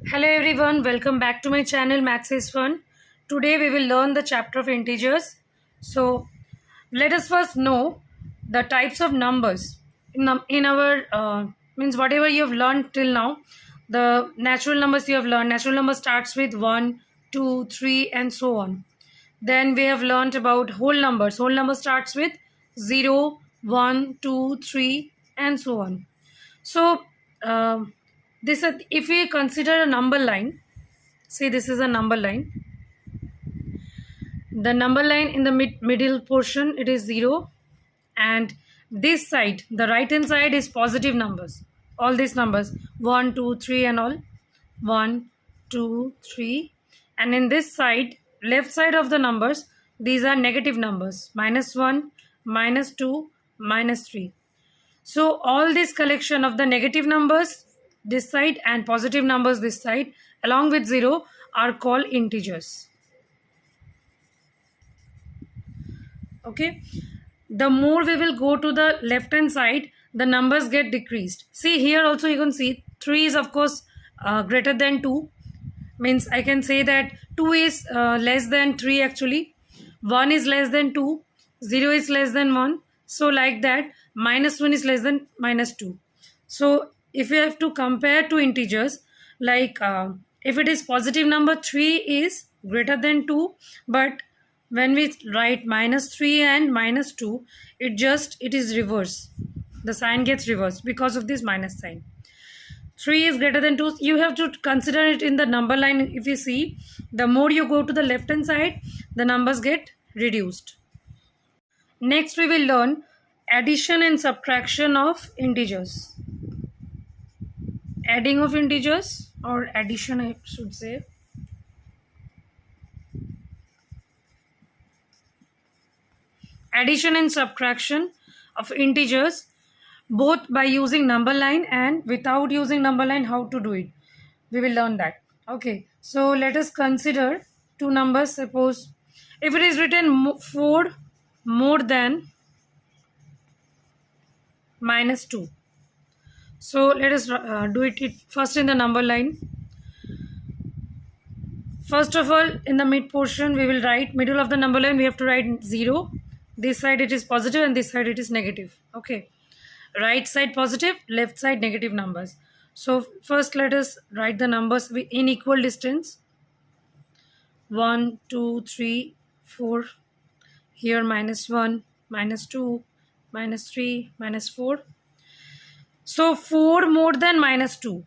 Hello everyone, welcome back to my channel Maths is Fun. Today we will learn the chapter of integers. So let us first know the types of numbers. In our means whatever you have learned till now, the natural numbers you have learned. Natural number starts with 1, 2, 3 and so on. Then we have learned about whole numbers. Whole number starts with 0, 1, 2, 3 and so on. So this if we consider a number line, see this is a number line. The number line in the middle portion, it is 0, and this side, the right hand side, is positive numbers. All these numbers 1, 2, 3 and all 1, 2, 3, and in this side, left side of the numbers, these are negative numbers, -1, -2, -3. So all this collection of the negative numbers this side and positive numbers this side along with 0 are called integers. Okay, the more we will go to the left hand side, the numbers get decreased. See here also you can see 3 is of course greater than 2, means I can say that 2 is less than 3 actually, 1 is less than 2, 0 is less than 1, so like that, -1 is less than -2. So if we have to compare two integers, like if it is positive number, 3 is greater than 2, but when we write -3 and -2, it is reverse. The sign gets reversed because of this minus sign. 3 is greater than 2. You have to consider it in the number line. If you see, the more you go to the left hand side, the numbers get reduced. Next we will learn addition and subtraction of integers. Adding of integers, or addition I should say. Addition and subtraction of integers, both by using number line and without using number line, how to do it. We will learn that. Okay, so let us consider two numbers. Suppose if it is written 4 more than -2. So let us do it first in the number line. First of all, in the mid portion, we will write middle of the number line. We have to write 0. This side it is positive and this side it is negative. Okay, right side positive, left side negative numbers. So first let us write the numbers in equal distance. 1, 2, 3, 4. Here -1, -2, -3, -4. So 4 more than -2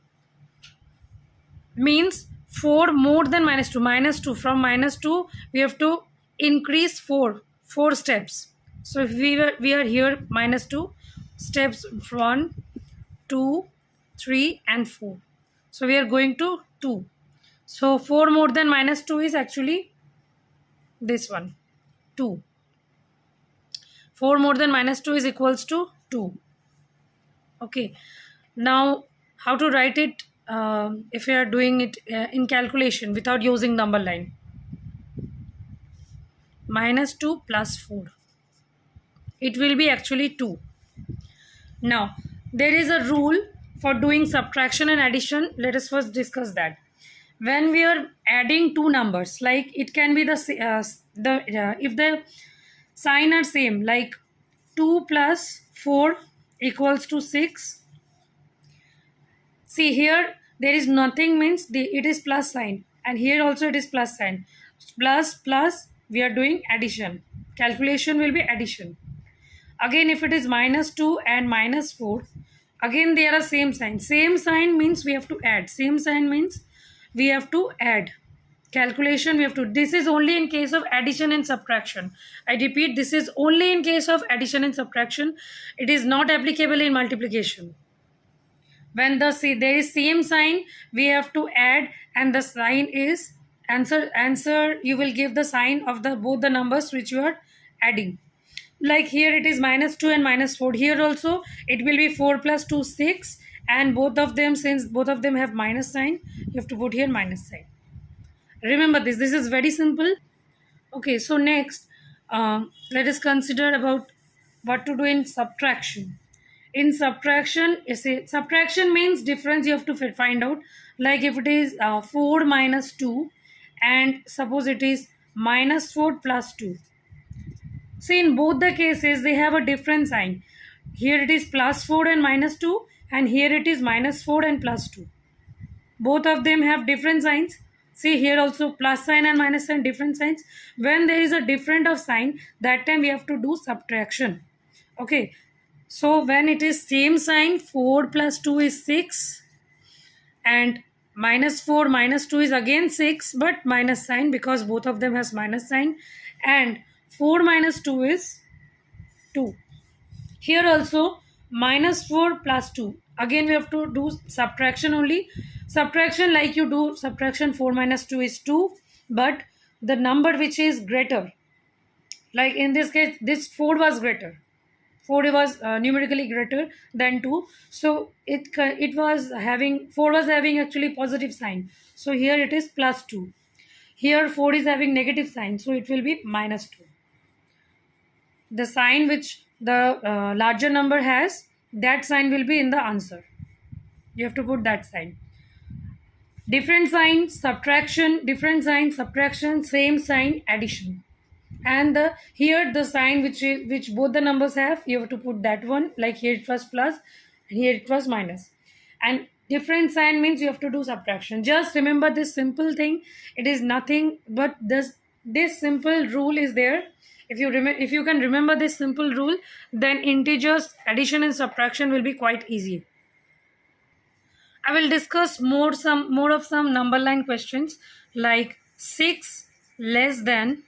means 4 more than -2. -2, from -2 we have to increase 4 steps. So if we are here -2 steps, 1, 2, 3 and 4. So we are going to 2. So 4 more than -2 is actually this one, 2. 4 more than -2 is equals to 2. Okay, now how to write it if we are doing it in calculation without using number line. -2 plus 4. It will be actually 2. Now, there is a rule for doing subtraction and addition. Let us first discuss that. When we are adding two numbers, like it can be if the sign are same, like 2 plus 4 equals to 6. See here, there is nothing, means it is plus sign, and here also it is plus sign. Plus, we are doing addition. Calculation will be addition. Again, if it is -2 and -4, again they are same sign. Same sign means we have to add. Same sign means we have to add. Calculation we have to. This is only in case of addition and subtraction. I repeat, this is only in case of addition and subtraction. It is not applicable in multiplication. When there is same sign, we have to add, and the sign is answer. You will give the sign of both the numbers which you are adding. Like here it is -2 and -4. Here also it will be 4 plus 2, 6, and both of them, since both of them have minus sign, you have to put here minus sign. Remember this is very simple. Okay, so next let us consider about what to do in subtraction. In subtraction, you see, subtraction means difference you have to find out. Like if it is 4 minus 2 and suppose it is minus 4 plus 2. See, in both the cases they have a different sign. Here it is plus 4 and minus 2, and here it is minus 4 and plus 2. Both of them have different signs. See, here also plus sign and minus sign, different signs. When there is a different of sign, that time we have to do subtraction. Okay, so when it is same sign, 4 plus 2 is 6, and minus 4 minus 2 is again 6, but minus sign because both of them has minus sign, and 4 minus 2 is 2. Here also minus 4 plus 2. Again we have to do subtraction only. Subtraction like you do subtraction, 4 minus 2 is 2, but the number which is greater, like in this case this 4 was greater. 4 was numerically greater than 2, so it was having 4 was having actually positive sign, so here it is plus 2. Here 4 is having negative sign, so it will be minus 2. The sign which the larger number has, that sign will be in the answer. You have to put that sign. Different sign subtraction, different sign subtraction, same sign addition. And here the sign which both the numbers have, you have to put that one. Like here it was plus and here it was minus, and different sign means you have to do subtraction. Just remember this simple thing. It is nothing but this simple rule is there. If you can remember this simple rule, then integers addition and subtraction will be quite easy. I will discuss more of some number line questions, like 6 less than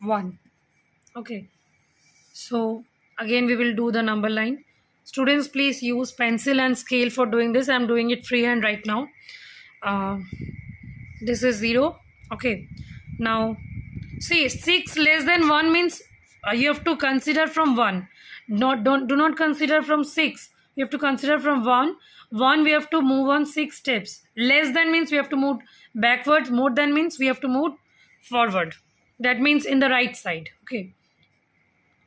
1. Okay, so again we will do the number line. Students, please use pencil and scale for doing this. I am doing it freehand right now. This is 0. Okay, now see, 6 less than 1 means you have to consider from 1. Do not consider from 6. You have to consider from 1. 1 we have to move on 6 steps. Less than means we have to move backwards. More than means we have to move forward. That means in the right side. Okay,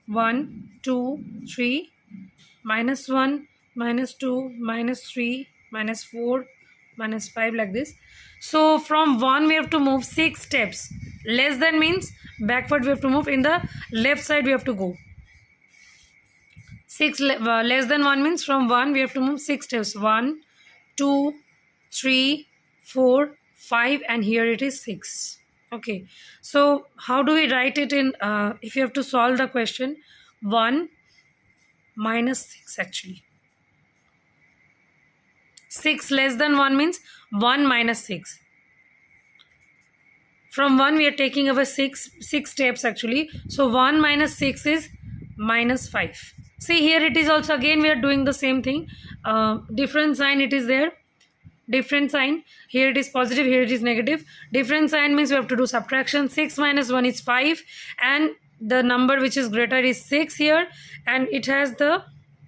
1 2 3, minus 1 minus 2 minus 3 minus 4 minus 5, like this. So from 1 we have to move 6 steps. Less than means backward we have to move. In the left side we have to go. 6 less than 1 means from 1 we have to move 6 steps. 1 2 3 4 5, and here it is 6. Okay, so how do we write it in if you have to solve the question? 1 minus 6 actually. 6 less than 1 means 1 minus 6. From 1 we are taking over 6 steps actually. So 1 minus 6 is minus 5. See, here it is also again we are doing the same thing. Different sign it is there. Different sign. Here it is positive, here it is negative. Different sign means we have to do subtraction. 6 minus 1 is 5, and the number which is greater is 6 here, and it has the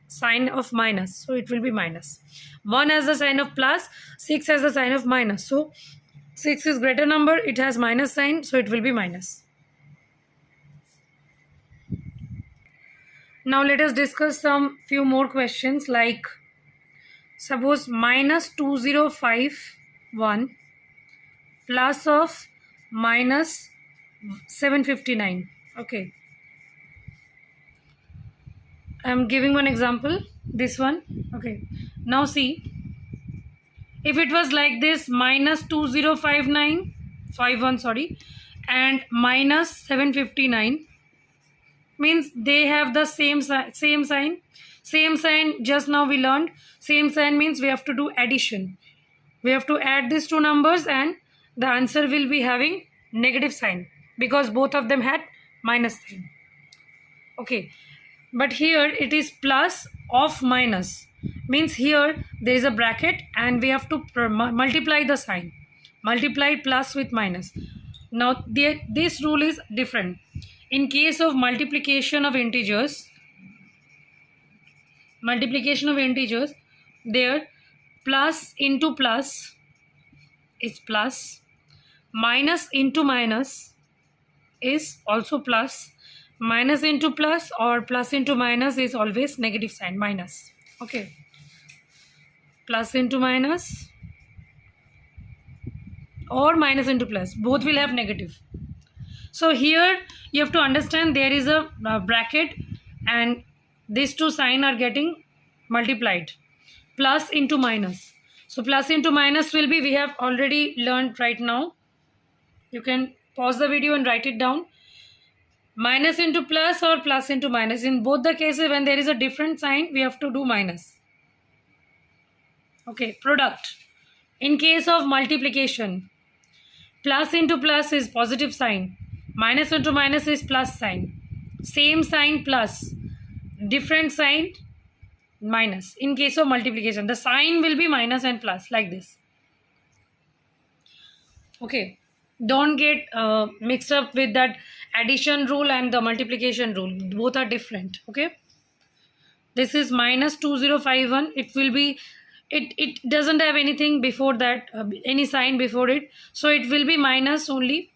sign of minus, so it will be minus. 1 has the sign of plus, 6 has the sign of minus, so 6 is greater number, it has minus sign, so it will be minus. Now let us discuss some few more questions, like suppose minus 2051 plus of minus 759. Okay, I am giving one example, this one. Okay, now see, if it was like this, minus 2051 sorry, and minus 759, means they have the same sign. Just now we learned. Same sign means we have to do addition. We have to add these two numbers, and the answer will be having negative sign because both of them had minus sign. Okay, but here it is plus of minus, means here there is a bracket and we have to multiply the sign. Multiply plus with minus. Now this rule is different. In case of multiplication of integers, there plus into plus is plus, minus into minus is also plus, minus into plus or plus into minus is always negative sign, minus. Okay, plus into minus, or minus into plus. Both will have negative. So here you have to understand there is a bracket and these two signs are getting multiplied. Plus into minus. So plus into minus will be, we have already learned right now. You can pause the video and write it down. Minus into plus or plus into minus. In both the cases, when there is a different sign, we have to do minus. Okay, product. In case of multiplication, plus into plus is positive sign. Minus into minus is plus sign. Same sign plus. Different sign minus. In case of multiplication, the sign will be minus and plus like this. Okay. Don't get mixed up with that addition rule and the multiplication rule. Both are different. Okay. This is minus 2051. It will be, it doesn't have anything before that, any sign before it. So it will be minus only.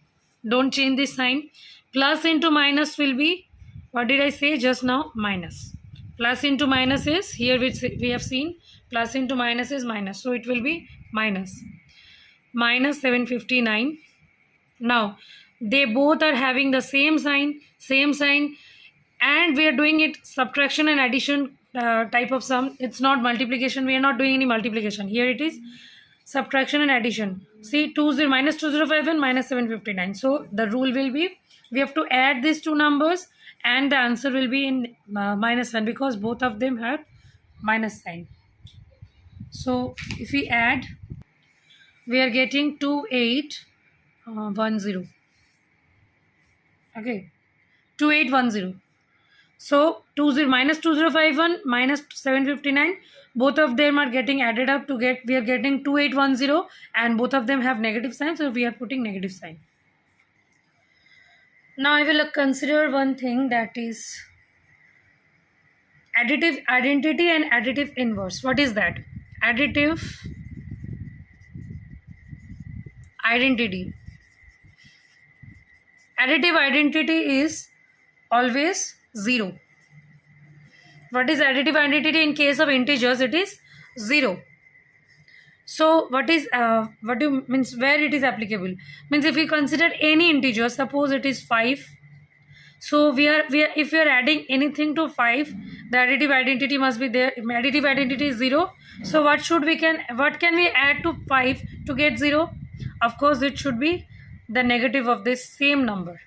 Don't change this sign. Plus into minus will be, what did I say just now? Minus. Plus into minus is, here we have seen, plus into minus is minus. So it will be minus. Minus 759. Now, they both are having the same sign, and we are doing it subtraction and addition type of sum. It's not multiplication. We are not doing any multiplication. Here it is subtraction and addition. See, minus 2051 minus 759. So the rule will be, we have to add these two numbers and the answer will be in minus 1 because both of them have minus sign. So if we add, we are getting 2810. Okay, 2810. So minus 2051 minus 759, both of them are getting added up to get, we are getting 2810, and both of them have negative sign, so we are putting negative sign. Now I will consider one thing, that is additive identity and additive inverse. What is that? Additive identity. Additive identity is always 0. What is additive identity? In case of integers, it is 0. So what is what do means where it is applicable? Means if we consider any integer, suppose it is 5. So we are if we are adding anything to 5, the additive identity must be there. Additive identity is 0. So what can we add to 5 to get 0? Of course, it should be the negative of this same number.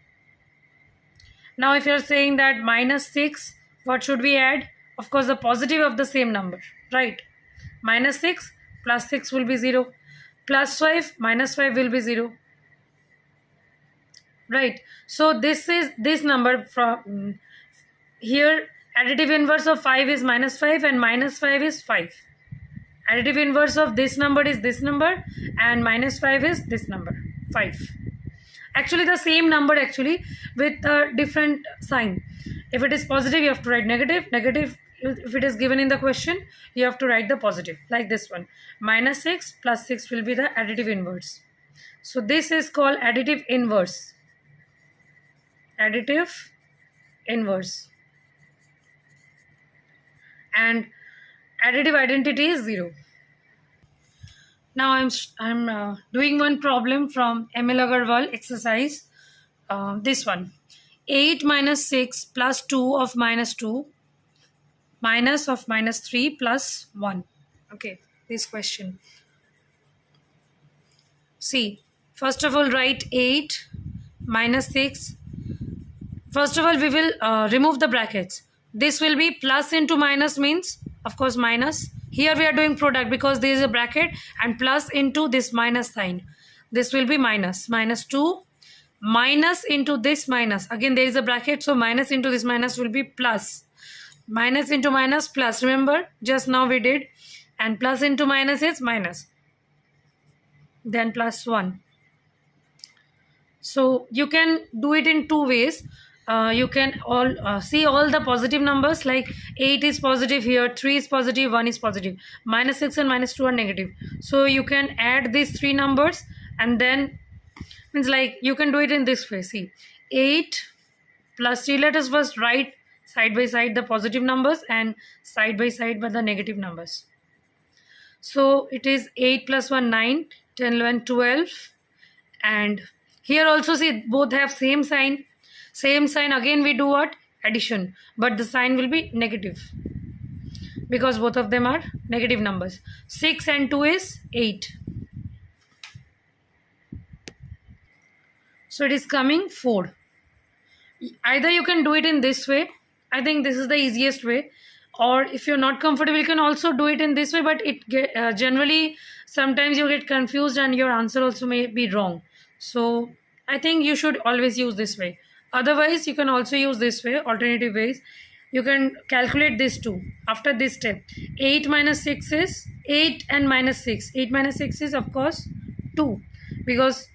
Now if you are saying that minus 6, what should we add? Of course, the positive of the same number, right? Minus 6 plus 6 will be 0. Plus 5 minus 5 will be 0. Right. So this is this number from here. Additive inverse of 5 is minus 5 and minus 5 is 5. Additive inverse of this number is this number and minus 5 is this number, 5. Actually the same number actually with a different sign. If it is positive, you have to write negative. Negative, if it is given in the question, you have to write the positive, like this one. Minus 6 plus 6 will be the additive inverse. So this is called additive inverse. Additive inverse. And additive identity is 0. Now I'm doing one problem from ML Agarwal exercise. This one. 8 minus 6 plus 2 of minus 2 minus of minus 3 plus 1. Okay, this question. See, first of all, write 8 minus 6. First of all, we will remove the brackets. This will be plus into minus means, of course, minus. Here we are doing product because there is a bracket, and plus into this minus sign. This will be minus. Minus 2 minus into this minus. Again, there is a bracket, so minus into this minus will be plus. Minus into minus plus. Remember, just now we did. And plus into minus is minus. Then plus 1. So you can do it in two ways. You can see all the positive numbers, like 8 is positive here, 3 is positive, 1 is positive. Minus 6 and minus 2 are negative. So you can add these three numbers and then, means like you can do it in this way. See, 8 plus 3, let us first write side by side the positive numbers and side by side by the negative numbers. So it is 8 plus 1 9, 10 11 12, and here also see both have same sign. Same sign, again we do what? Addition, but the sign will be negative because both of them are negative numbers. 6 and 2 is 8. So it is coming 4. Either you can do it in this way. I think this is the easiest way. Or if you're not comfortable, you can also do it in this way. But generally, sometimes you get confused and your answer also may be wrong. So I think you should always use this way. Otherwise, you can also use this way, alternative ways. You can calculate this too. After this step, 8 minus 6 is 8 and minus 6. 8 minus 6 is of course 2, because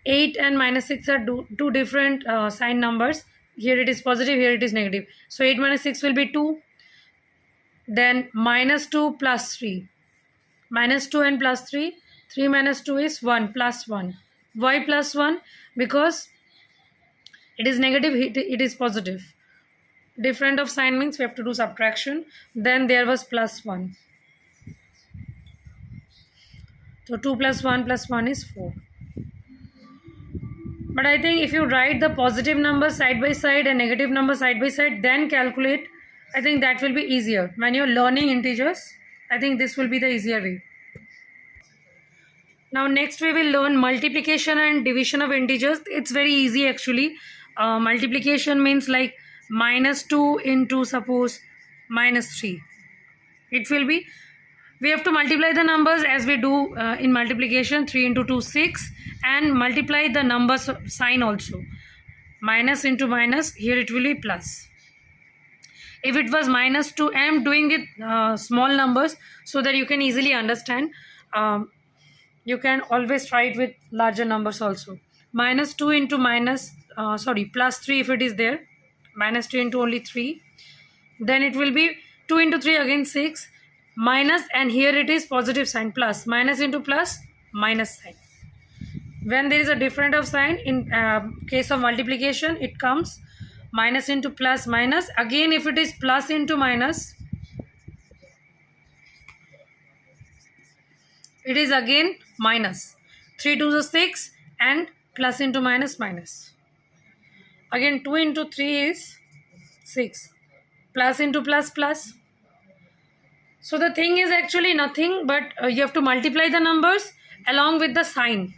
8 and minus 6 are two different sign numbers. Here it is positive, here it is negative. So 8 minus 6 will be 2. Then minus 2 plus 3. Minus 2 and plus 3. 3 minus 2 is 1 plus 1. Why plus 1? Because it is negative, it is positive. Different of sign means we have to do subtraction. Then there was plus 1. So 2 plus 1 is 4. But I think if you write the positive number side by side and negative number side by side, then calculate, I think that will be easier. When you're learning integers, I think this will be the easier way. Now next we will learn multiplication and division of integers. It's very easy actually. Multiplication means like minus 2 into suppose minus 3. It will be, we have to multiply the numbers as we do in multiplication. 3 into 2 6, and multiply the number sign also. Minus into minus, here it will be plus. If it was minus 2, I am doing it small numbers so that you can easily understand. You can always try it with larger numbers also. Minus 2 into plus 3 if it is there. Minus 2 into only 3. Then it will be 2 into 3 again 6. Minus, and here it is positive sign, plus. Minus into plus, minus sign. When there is a difference of sign, in case of multiplication, it comes minus into plus, minus. Again, if it is plus into minus, it is again minus. 3 2 is 6, and plus into minus, minus. Again 2 into 3 is 6. Plus into plus, plus. So the thing is actually nothing, but you have to multiply the numbers along with the sign.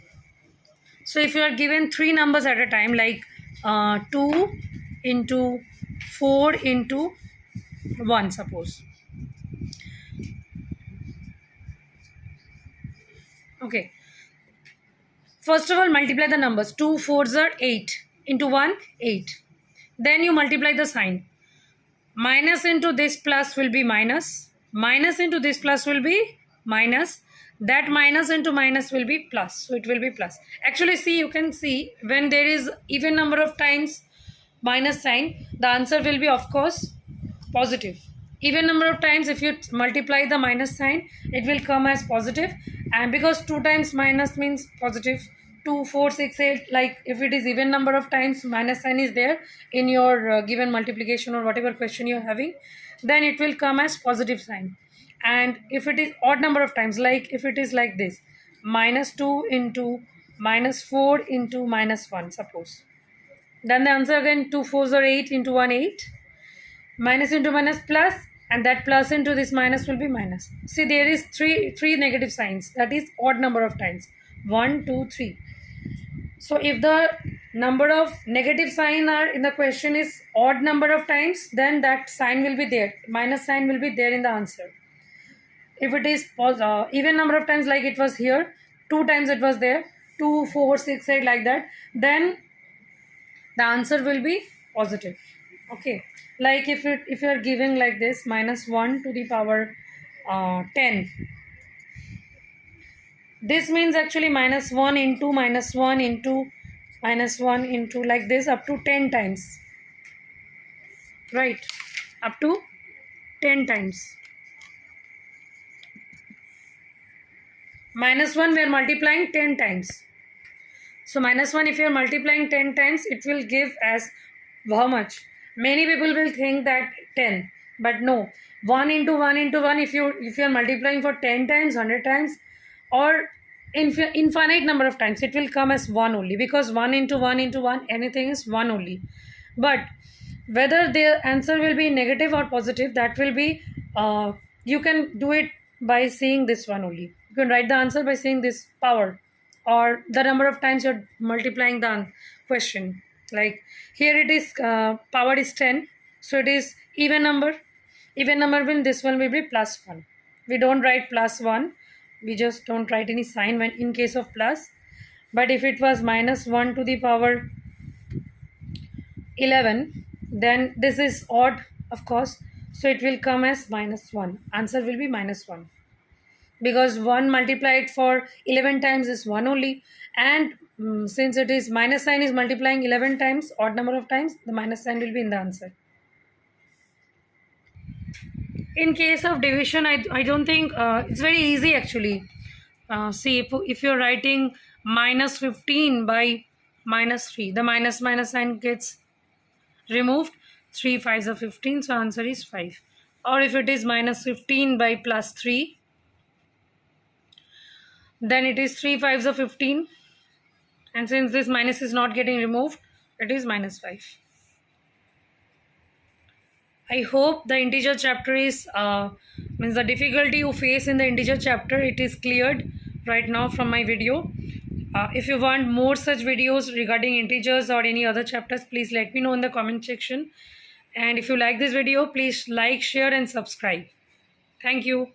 So if you are given 3 numbers at a time, like 2 into 4 into 1, suppose. Okay. First of all, multiply the numbers. 2 4s are 8. Into 1, 8. Then you multiply the sign. Minus into this plus will be minus. Minus into this plus will be minus. That minus into minus will be plus. So it will be plus. Actually, see, you can see when there is even number of times minus sign, the answer will be of course positive. Even number of times, if you multiply the minus sign, it will come as positive. And because 2 times minus means positive, 2 4 6 8, like if it is even number of times minus sign is there in your given multiplication or whatever question you're having, then it will come as positive sign. And if it is odd number of times, like if it is like this, minus 2 into minus 4 into minus 1, suppose, then the answer again 2 4s are 8 into 1 8, minus into minus plus, and that plus into this minus will be minus. See, there is three negative signs, that is odd number of times, 1 2 3. So if the number of negative sign are in the question is odd number of times, then that sign will be there, minus sign will be there in the answer. If it is even number of times, like it was here, 2 times it was there, 2 4 6 8, like that, then the answer will be positive. Okay, like if you are giving like this, minus 1 to the power 10, this means actually minus 1 into minus 1 into minus 1 into, like this, up to 10 times, right? Up to 10 times. Minus 1 we are multiplying 10 times. So minus 1, if you are multiplying 10 times, it will give as how much? Many people will think that 10. But no, 1 into 1 into 1, if you're multiplying for 10 times, 100 times, or infinite number of times, it will come as 1 only, because 1 into 1 into 1, anything is 1 only. But whether the answer will be negative or positive, that will be, you can do it by seeing this one only. You can write the answer by saying this power, or the number of times you're multiplying the question. Like here it is, power is 10, so it is even number. Even number means this one will be plus 1. We don't write plus 1, we just don't write any sign when in case of plus. But if it was minus 1 to the power 11, then this is odd, of course, so it will come as minus 1. Answer will be minus 1, because 1 multiplied for 11 times is 1 only, and since it is minus sign is multiplying 11 times, odd number of times, the minus sign will be in the answer. In case of division, I don't think it's very easy actually. See, if you're writing minus 15 by minus 3, the minus sign gets removed. 3 5s are 15, so answer is 5. Or if it is minus 15 by plus 3, then it is 3 5s are 15, and since this minus is not getting removed, it is minus 5. I hope the integer chapter is means the difficulty you face in the integer chapter, it is cleared right now from my video. If you want more such videos regarding integers or any other chapters, please let me know in the comment section. And if you like this video, please like, share and subscribe. Thank you.